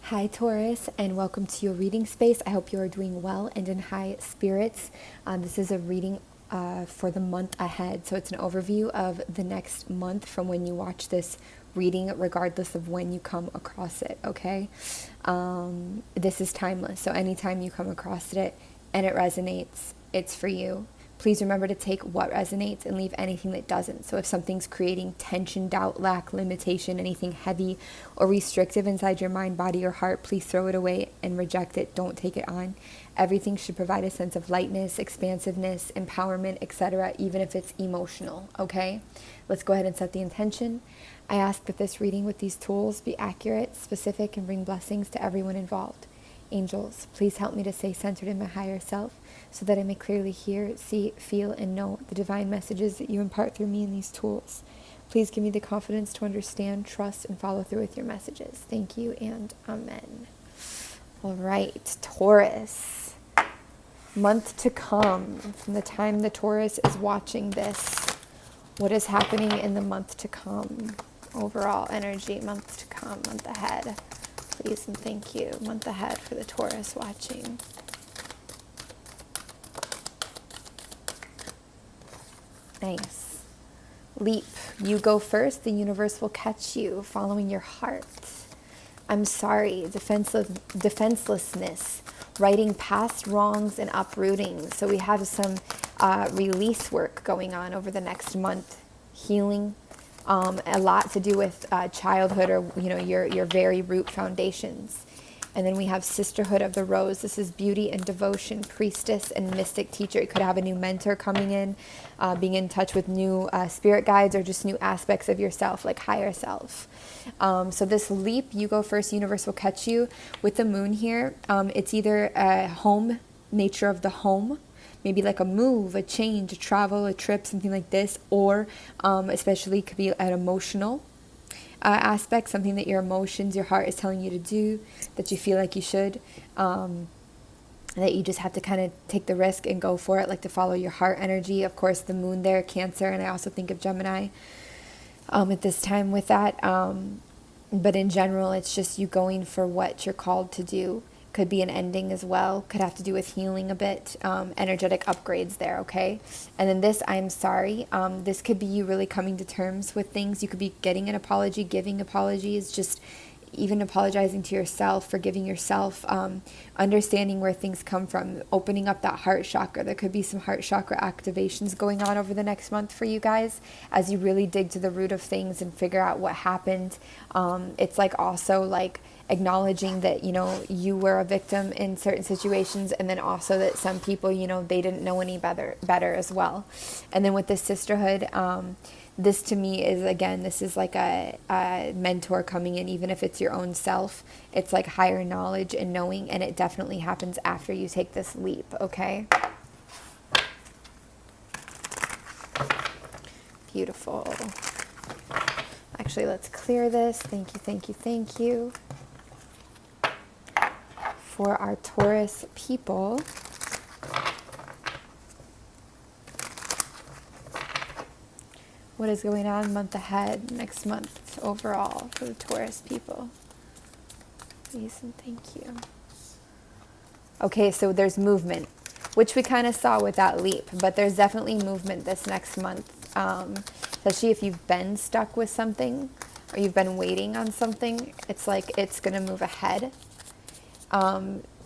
Hi Taurus, and welcome to your reading space. I hope you are doing well and in high spirits. This is a reading for the month ahead. So it's an overview of the next month from when you watch this reading, regardless of when you come across it, okay? This is timeless. So anytime you come across it and it resonates, it's for you. Please remember to take what resonates and leave anything that doesn't. So if something's creating tension, doubt, lack, limitation, anything heavy or restrictive inside your mind, body, or heart, please throw it away and reject it. Don't take it on. Everything should provide a sense of lightness, expansiveness, empowerment, etc., even if it's emotional, okay? Let's go ahead and set the intention. I ask that this reading with these tools be accurate, specific, and bring blessings to everyone involved. Angels, please help me to stay centered in my higher self so that I may clearly hear, see, feel, and know the divine messages that you impart through me in these tools. Please give me the confidence to understand, trust, and follow through with your messages. Thank you, and amen. All right, Taurus. Month to come, from the time the Taurus is watching this, what is happening in the month to come? Overall energy, month to come, month ahead. Please and thank you. Month ahead for the Taurus watching. Nice. Leap. You go first. The universe will catch you, following your heart. I'm sorry. Defenselessness. Righting past wrongs and uprooting. So we have some release work going on over the next month. Healing. A lot to do with childhood, or your very root foundations. And then we have Sisterhood of the Rose. This is beauty and devotion, priestess and mystic teacher. You could have a new mentor coming in, being in touch with new spirit guides, or just new aspects of yourself, like higher self. So this leap, you go first, universe will catch you. With the moon here, it's either a home, nature of the home, maybe like a move, a change, a travel, a trip, something like this, or especially could be an emotional aspect, something that your emotions, your heart is telling you to do, that you feel like you should, that you just have to kind of take the risk and go for it, like to follow your heart energy. Of course, the moon there, Cancer, and I also think of Gemini at this time with that. But in general, it's just you going for what you're called to do. Could be an ending as well. Could have to do with healing a bit. Energetic upgrades there, okay? And then this, I'm sorry. This could be you really coming to terms with things. You could be getting an apology, giving apologies, just even apologizing to yourself, forgiving yourself, understanding where things come from, opening up that heart chakra. There could be some heart chakra activations going on over the next month for you guys as you really dig to the root of things and figure out what happened. It's like also like acknowledging that, you were a victim in certain situations, and then also that some people, they didn't know any better as well. And then with this sisterhood, this to me is, again, this is like a mentor coming in, even if it's your own self. It's like higher knowledge and knowing, and it definitely happens after you take this leap, okay? Beautiful. Actually, let's clear this. Thank you, thank you, thank you. For our Taurus people, what is going on month ahead, next month overall for the Taurus people? Please and thank you. Okay, so there's movement, which we kind of saw with that leap, but there's definitely movement this next month, especially if you've been stuck with something or you've been waiting on something. It's like it's going to move ahead.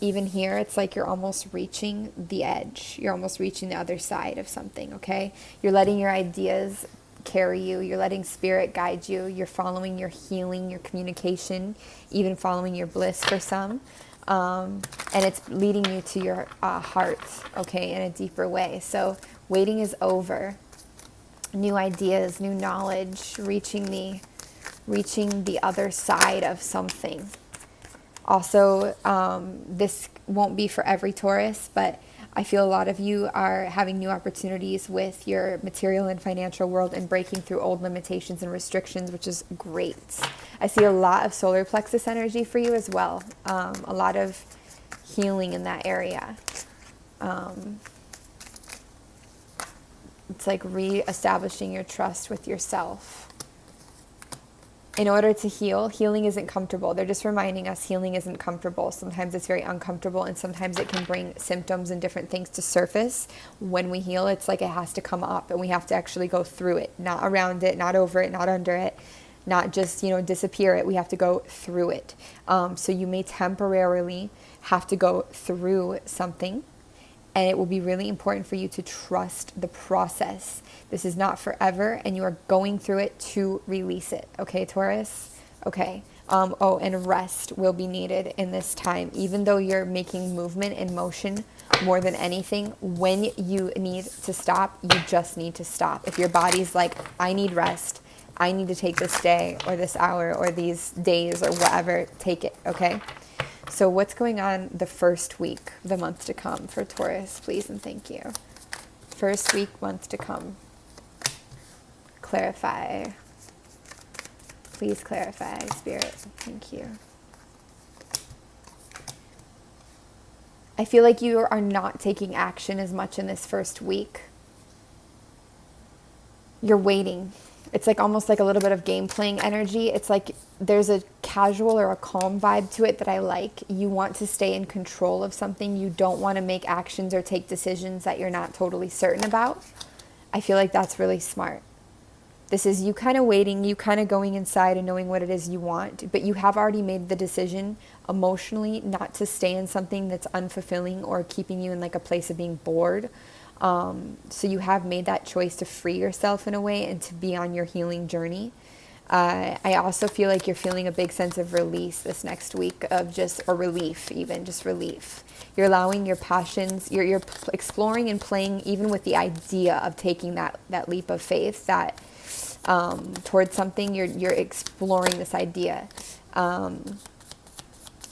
Even here, it's like you're almost reaching the edge. You're almost reaching the other side of something, okay? You're letting your ideas carry you. You're letting spirit guide you. You're following your healing, your communication, even following your bliss for some. And it's leading you to your heart, okay, in a deeper way. So waiting is over. New ideas, new knowledge, reaching the other side of something. Also, this won't be for every Taurus, but I feel a lot of you are having new opportunities with your material and financial world and breaking through old limitations and restrictions, which is great. I see a lot of solar plexus energy for you as well. A lot of healing in that area. It's like re-establishing your trust with yourself. in order to heal, healing isn't comfortable. They're just reminding us healing isn't comfortable. Sometimes it's very uncomfortable, and sometimes it can bring symptoms and different things to surface. When we heal, it's like it has to come up, and we have to actually go through it, not around it, not over it, not under it, not just, disappear it. We have to go through it. So you may temporarily have to go through something, and it will be really important for you to trust the process. This is not forever, and you are going through it to release it. Okay, Taurus? Okay. And rest will be needed in this time. Even though you're making movement and motion more than anything, when you need to stop, you just need to stop. If your body's like, I need rest, I need to take this day or this hour or these days or whatever, take it, okay? So what's going on the first week, the month to come for Taurus, please and thank you. First week, month to come. Clarify. Please clarify, Spirit. Thank you. I feel like you are not taking action as much in this first week. You're waiting. It's like almost like a little bit of game playing energy. It's like there's a casual or a calm vibe to it that I like. You want to stay in control of something. You don't want to make actions or take decisions that you're not totally certain about. I feel like that's really smart. This is you kind of waiting, you kind of going inside and knowing what it is you want, but you have already made the decision emotionally not to stay in something that's unfulfilling or keeping you in like a place of being bored. So you have made that choice to free yourself in a way and to be on your healing journey. I also feel like you're feeling a big sense of release this next week, of just, or relief even, just relief. You're allowing your passions, you're exploring and playing even with the idea of taking that leap of faith, that towards something. You're exploring this idea.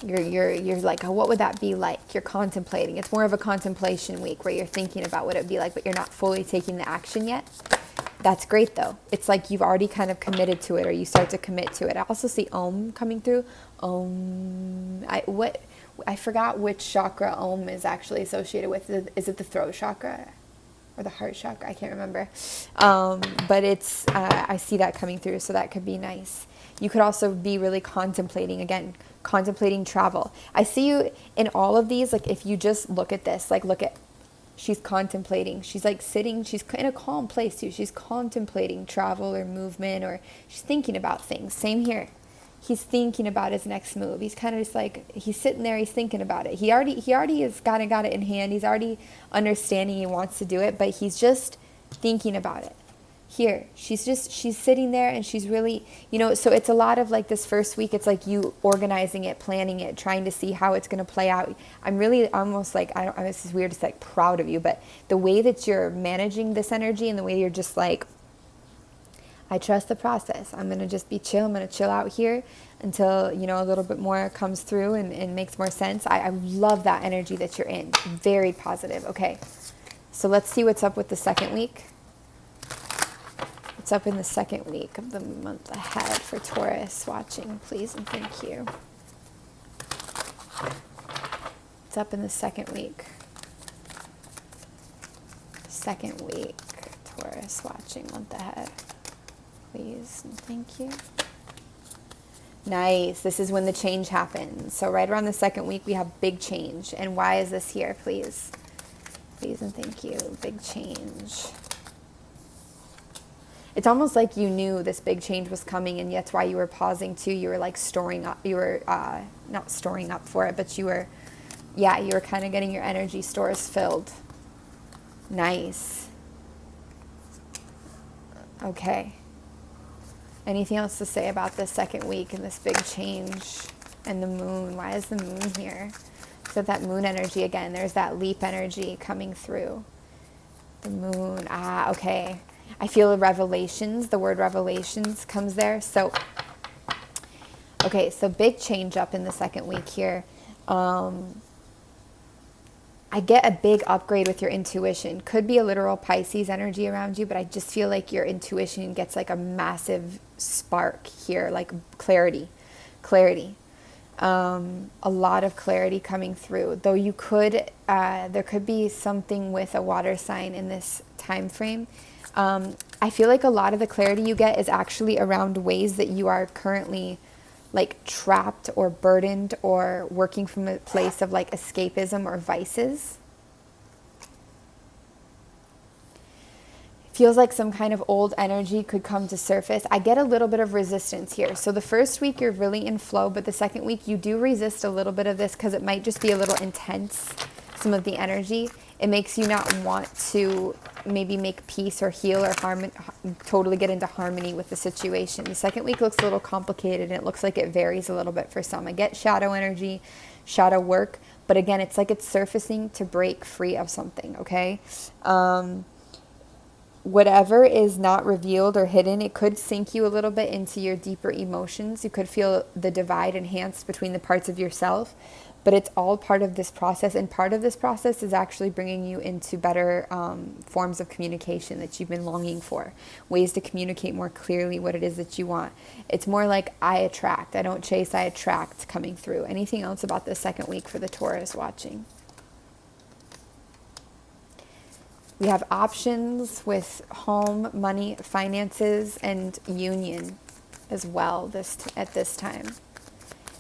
You're like, oh, what would that be like? You're contemplating. It's more of a contemplation week where you're thinking about what it'd be like, but you're not fully taking the action yet. That's great though. It's like you've already kind of committed to it, or you start to commit to it. I also see Om coming through. Om. I forgot which chakra Om is actually associated with. Is it the throat chakra or the heart chakra? I can't remember. But it's I see that coming through, so that could be nice. You could also be really contemplating travel. I see you in all of these. Like if you just look at this, like look at, she's contemplating. She's like sitting, she's in a calm place too. She's contemplating travel or movement, or she's thinking about things. Same here. He's thinking about his next move. He's kind of just like, he's sitting there, he's thinking about it. He already has got it in hand. He's already understanding he wants to do it, but he's just thinking about it. Here, she's sitting there and she's really, so it's a lot of like this first week, it's like you organizing it, planning it, trying to see how it's going to play out. I'm really almost like, this is weird, it's like proud of you, but the way that you're managing this energy and the way you're just like, I trust the process. I'm going to just be chill. I'm going to chill out here until, a little bit more comes through and makes more sense. I love that energy that you're in. Very positive. Okay. So let's see what's up with the second week. What's up in the second week of the month ahead for Taurus watching, please and thank you. What's up in the second week? Second week, Taurus watching, month ahead. Please and thank you. Nice. This is when the change happens. So right around the second week, we have big change. And why is this here, please? Please and thank you. Big change. It's almost like you knew this big change was coming, and that's why you were pausing too. You were like storing up. You were not storing up for it, but you were kind of getting your energy stores filled. Nice. Okay. Anything else to say about this second week and this big change and the moon? Why is the moon here? So that moon energy again. There's that leap energy coming through. The moon. Okay. I feel the revelations. The word revelations comes there. So, okay. So big change up in the second week here. I get a big upgrade with your intuition. Could be a literal Pisces energy around you, but I just feel like your intuition gets like a massive spark here, like clarity. A lot of clarity coming through. Though you could, there could be something with a water sign in this time frame. I feel like a lot of the clarity you get is actually around ways that you are currently like trapped or burdened or working from a place of like escapism or vices. Feels like some kind of old energy could come to surface. I get a little bit of resistance here. So the first week you're really in flow, but the second week you do resist a little bit of this because it might just be a little intense, some of the energy. It makes you not want to maybe make peace or heal or totally get into harmony with the situation. The second week looks a little complicated, and it looks like it varies a little bit for some. I get shadow energy, shadow work, but again, it's like it's surfacing to break free of something, okay? Whatever is not revealed or hidden, it could sink you a little bit into your deeper emotions. You could feel the divide enhanced between the parts of yourself, but it's all part of this process. And part of this process is actually bringing you into better forms of communication that you've been longing for, ways to communicate more clearly what it is that you want. It's more like I attract. I don't chase, I attract coming through. Anything else about the second week for the Taurus watching? We have options with home, money, finances, and union as well at this time.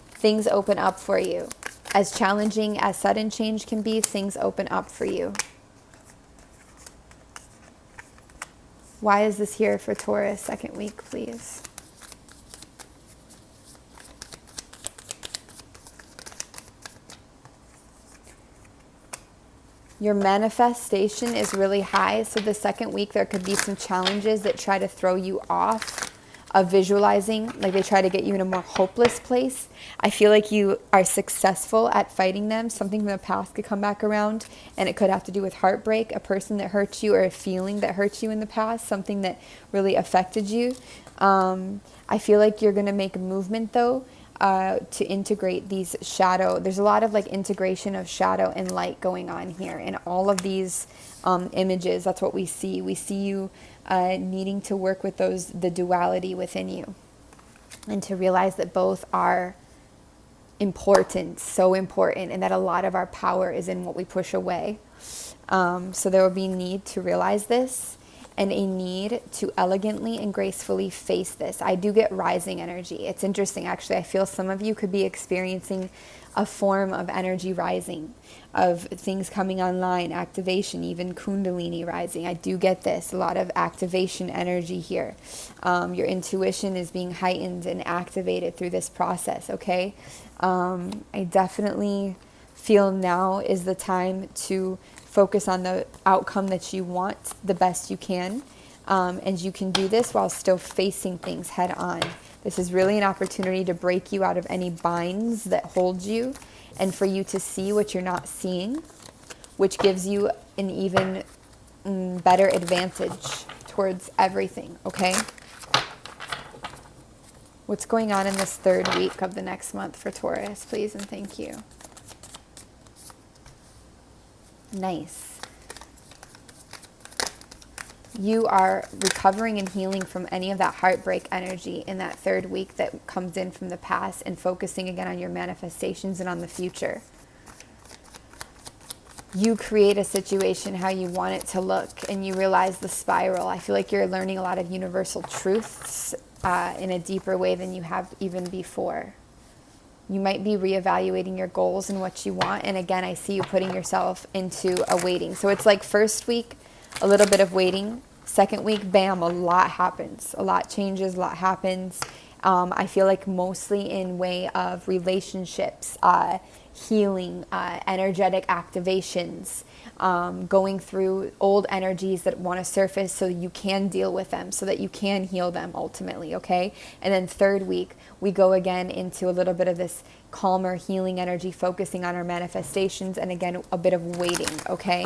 Things open up for you. As challenging as sudden change can be, things open up for you. Why is this here for Taurus second week, please? Your manifestation is really high, so the second week there could be some challenges that try to throw you off of visualizing, like they try to get you in a more hopeless place. I feel like you are successful at fighting them. Something from the past could come back around, and it could have to do with heartbreak, a person that hurt you or a feeling that hurt you in the past, something that really affected you. I feel like you're going to make a movement though, to integrate these shadow. There's a lot of like integration of shadow and light going on here. And all of these images, that's what we see. We see you needing to work with the duality within you. And to realize that both are important, so important, and that a lot of our power is in what we push away. So there will be need to realize this, and a need to elegantly and gracefully face this. I do get rising energy. It's interesting, actually. I feel some of you could be experiencing a form of energy rising, of things coming online, activation, even kundalini rising. I do get this, a lot of activation energy here. Your intuition is being heightened and activated through this process, okay? I definitely feel now is the time to focus on the outcome that you want the best you can. And you can do this while still facing things head on. This is really an opportunity to break you out of any binds that hold you, and for you to see what you're not seeing, which gives you an even better advantage towards everything, okay? What's going on in this third week of the next month for Taurus, please and thank you. Nice. You are recovering and healing from any of that heartbreak energy in that third week that comes in from the past, and focusing again on your manifestations and on the future. You create a situation how you want it to look, and you realize the spiral. I feel like you're learning a lot of universal truths in a deeper way than you have even before. You might be reevaluating your goals and what you want. And again, I see you putting yourself into a waiting. So it's like first week, a little bit of waiting. Second week, bam, a lot happens. A lot changes, a lot happens. I feel like mostly in way of relationships, healing, energetic activations, going through old energies that want to surface so you can deal with them, so that you can heal them ultimately, okay? And then third week, we go again into a little bit of this calmer healing energy, focusing on our manifestations, and again, a bit of waiting, okay?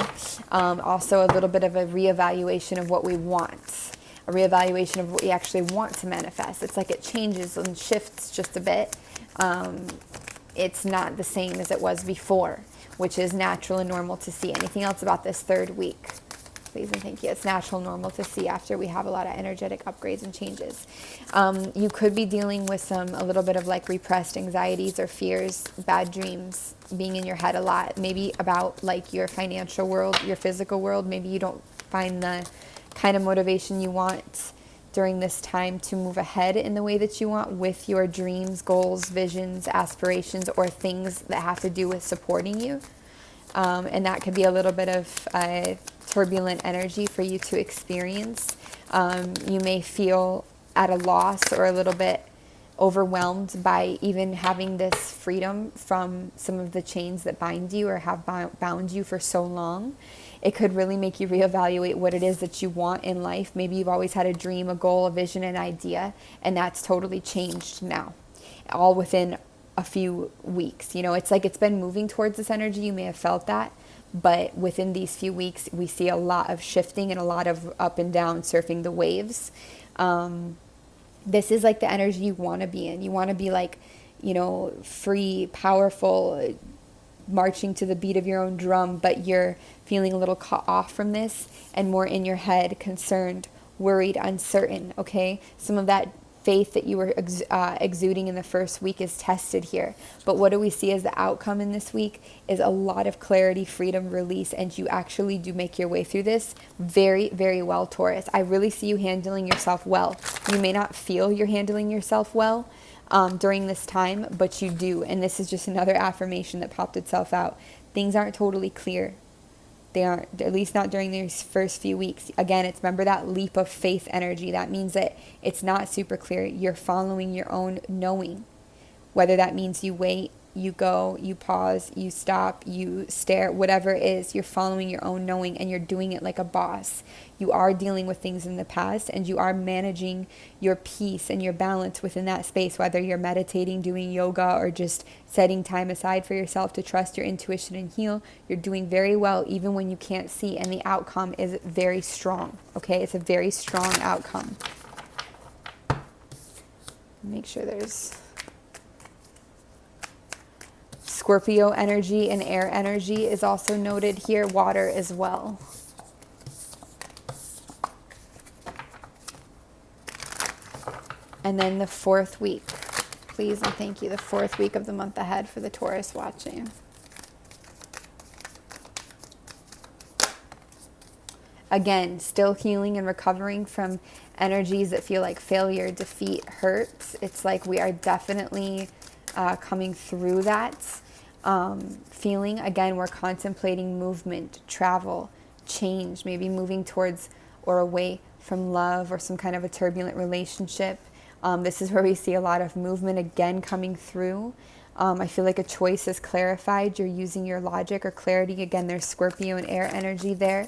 Also a little bit of a reevaluation of what we want, a reevaluation of what we actually want to manifest. It's like it changes and shifts just a bit. It's not the same as it was before, which is natural and normal to see. Anything else about this third week? Please and thank you. It's natural, normal to see after we have a lot of energetic upgrades and changes. You could be dealing with a little bit of like repressed anxieties or fears, bad dreams, being in your head a lot, maybe about like your financial world, your physical world. Maybe you don't find the kind of motivation you want during this time to move ahead in the way that you want with your dreams, goals, visions, aspirations, or things that have to do with supporting you. And that could be a little bit of turbulent energy for you to experience. You may feel at a loss or a little bit overwhelmed by even having this freedom from some of the chains that bind you or have bound you for so long. It could really make you reevaluate what it is that you want in life. Maybe you've always had a dream, a goal, a vision, an idea, and that's totally changed now, all within a few weeks. You know, it's like it's been moving towards this energy. You may have felt that, but within these few weeks, we see a lot of shifting and a lot of up and down, surfing the waves. This is like the energy you want to be in. You want to be like, you know, free, powerful, marching to the beat of your own drum, but you're feeling a little cut off from this and more in your head, concerned, worried, uncertain, okay? Some of that faith that you were exuding in the first week is tested here. But what do we see as the outcome in this week is a lot of clarity, freedom, release, and you actually do make your way through this very, very well, Taurus. I really see you handling yourself well. You may not feel you're handling yourself well during this time, but you do. And this is just another affirmation that popped itself out. Things aren't totally clear. They aren't, at least not during these first few weeks. Again, it's, remember that leap of faith energy. That means that it's not super clear. You're following your own knowing. Whether that means you wait, you go, you pause, you stop, you stare, whatever it is, you're following your own knowing and you're doing it like a boss. You are dealing with things in the past and you are managing your peace and your balance within that space, whether you're meditating, doing yoga, or just setting time aside for yourself to trust your intuition and heal. You're doing very well even when you can't see, and the outcome is very strong, okay? It's a very strong outcome. Make sure there's Scorpio energy and air energy is also noted here, water as well. And then the fourth week, please and thank you, the fourth week of the month ahead for the Taurus watching. Again, still healing and recovering from energies that feel like failure, defeat, hurts. It's like we are definitely coming through that feeling. Again, we're contemplating movement, travel, change, maybe moving towards or away from love or some kind of a turbulent relationship. This is where we see a lot of movement again coming through. I feel like a choice is clarified. You're using your logic or clarity. Again, there's Scorpio and air energy there.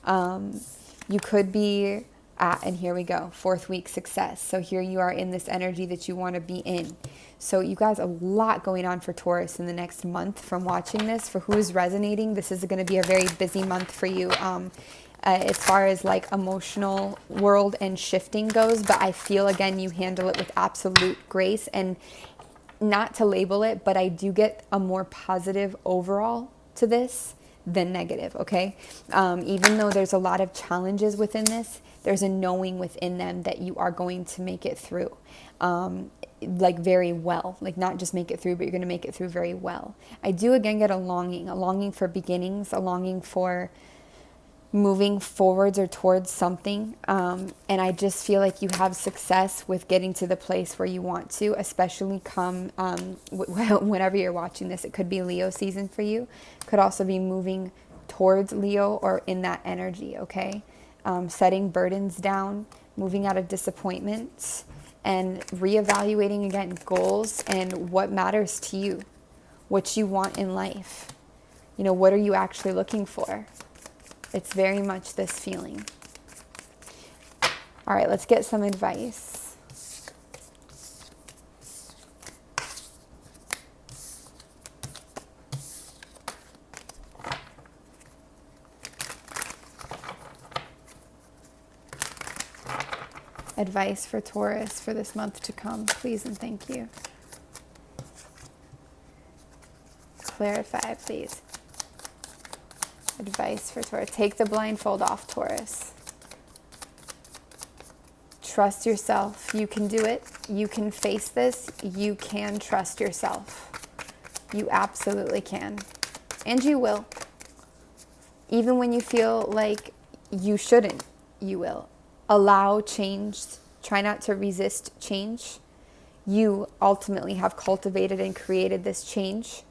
You could be and here we go, fourth week success. So here you are in this energy that you want to be in. So you guys, a lot going on for Taurus in the next month from watching this. For who's resonating, this is going to be a very busy month for you as far as like emotional world and shifting goes. But I feel, again, you handle it with absolute grace, and not to label it, but I do get a more positive overall to this than negative, okay? Even though there's a lot of challenges within this, there's a knowing within them that you are going to make it through, like very well. Like not just make it through, but you're going to make it through very well. I do again get a longing for beginnings, a longing for moving forwards or towards something. And I just feel like you have success with getting to the place where you want to, especially come whenever you're watching this. It could be Leo season for you. Could also be moving towards Leo or in that energy, okay? Setting burdens down, moving out of disappointments, and reevaluating again goals and what matters to you, what you want in life. You know, what are you actually looking for? It's very much this feeling. All right, let's get some advice. Advice for Taurus for this month to come, please and thank you. Clarify, please. Advice for Taurus. Take the blindfold off, Taurus. Trust yourself. You can do it. You can face this. You can trust yourself. You absolutely can. And you will. Even when you feel like you shouldn't. you will. Allow change. Try not to resist change. You ultimately have cultivated and created this change.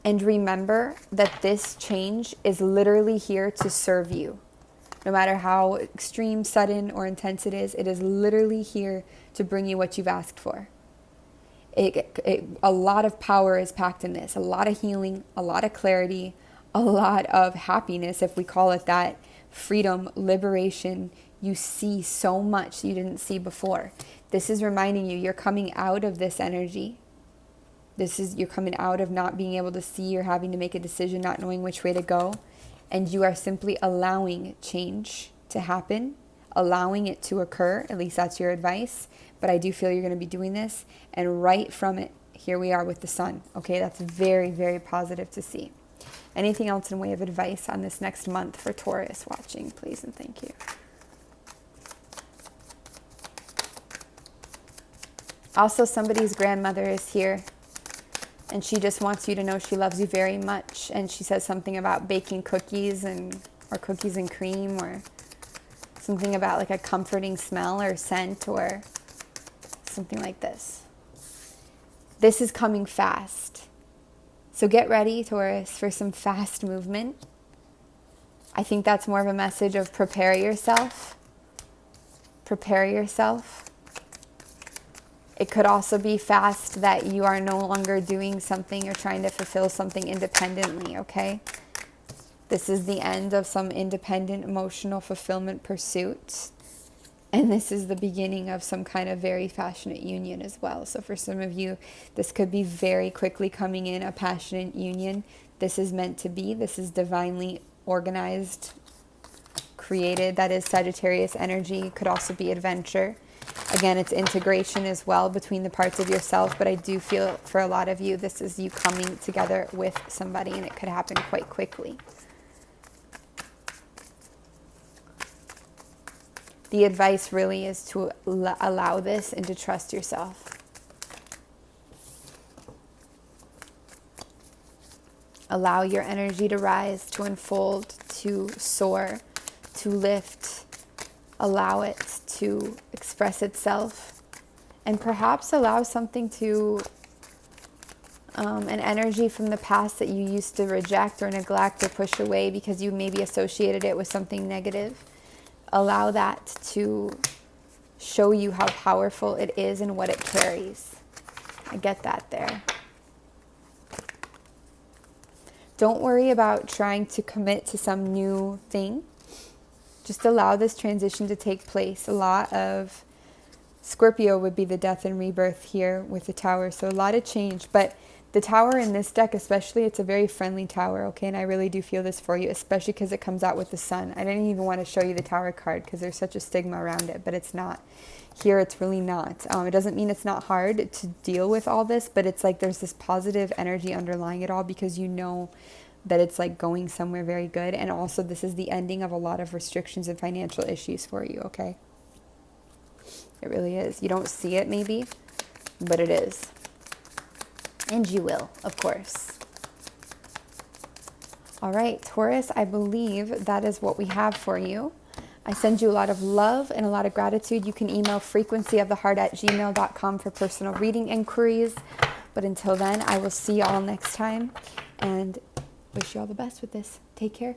And remember that this change is literally here to serve you. No matter how extreme, sudden, or intense it is literally here to bring you what you've asked for. A lot of power is packed in this. A lot of healing, a lot of clarity, a lot of happiness, if we call it that. Freedom, liberation. You see so much you didn't see before. This is reminding you, you're coming out of this energy. You're coming out of not being able to see or having to make a decision, not knowing which way to go. And you are simply allowing change to happen, allowing it to occur. At least that's your advice. But I do feel you're going to be doing this. And right from it, here we are with the sun. Okay, that's very, very positive to see. Anything else in way of advice on this next month for Taurus watching, please and thank you. Also, somebody's grandmother is here. And she just wants you to know she loves you very much. And she says something about baking cookies or cookies and cream, or something about like a comforting smell or scent or something like this. This is coming fast. So get ready, Taurus, for some fast movement. I think that's more of a message of prepare yourself. Prepare yourself. It could also be fast that you are no longer doing something or trying to fulfill something independently, okay? This is the end of some independent emotional fulfillment pursuit. And this is the beginning of some kind of very passionate union as well. So for some of you, this could be very quickly coming in, a passionate union. This is meant to be. This is divinely organized, created. That is Sagittarius energy. Could also be adventure. Again, it's integration as well between the parts of yourself, but I do feel for a lot of you, this is you coming together with somebody, and it could happen quite quickly. The advice really is to allow this and to trust yourself. Allow your energy to rise, to unfold, to soar, to lift. Allow it to express itself, and perhaps allow something to, an energy from the past that you used to reject or neglect or push away because you maybe associated it with something negative. Allow that to show you how powerful it is and what it carries. I get that there. Don't worry about trying to commit to some new thing. Just allow this transition to take place. A lot of Scorpio would be the death and rebirth here with the tower. So a lot of change. But the tower in this deck especially, it's a very friendly tower, okay? And I really do feel this for you, especially because it comes out with the sun. I didn't even want to show you the tower card because there's such a stigma around it, but it's not. Here, it's really not. It doesn't mean it's not hard to deal with all this, but it's like there's this positive energy underlying it all because you know that it's like going somewhere very good. And also this is the ending of a lot of restrictions and financial issues for you, okay? It really is. You don't see it maybe, but it is. And you will, of course. All right, Taurus, I believe that is what we have for you. I send you a lot of love and a lot of gratitude. You can email frequencyoftheheart@gmail.com for personal reading inquiries. But until then, I will see you all next time. And wish you all the best with this. Take care.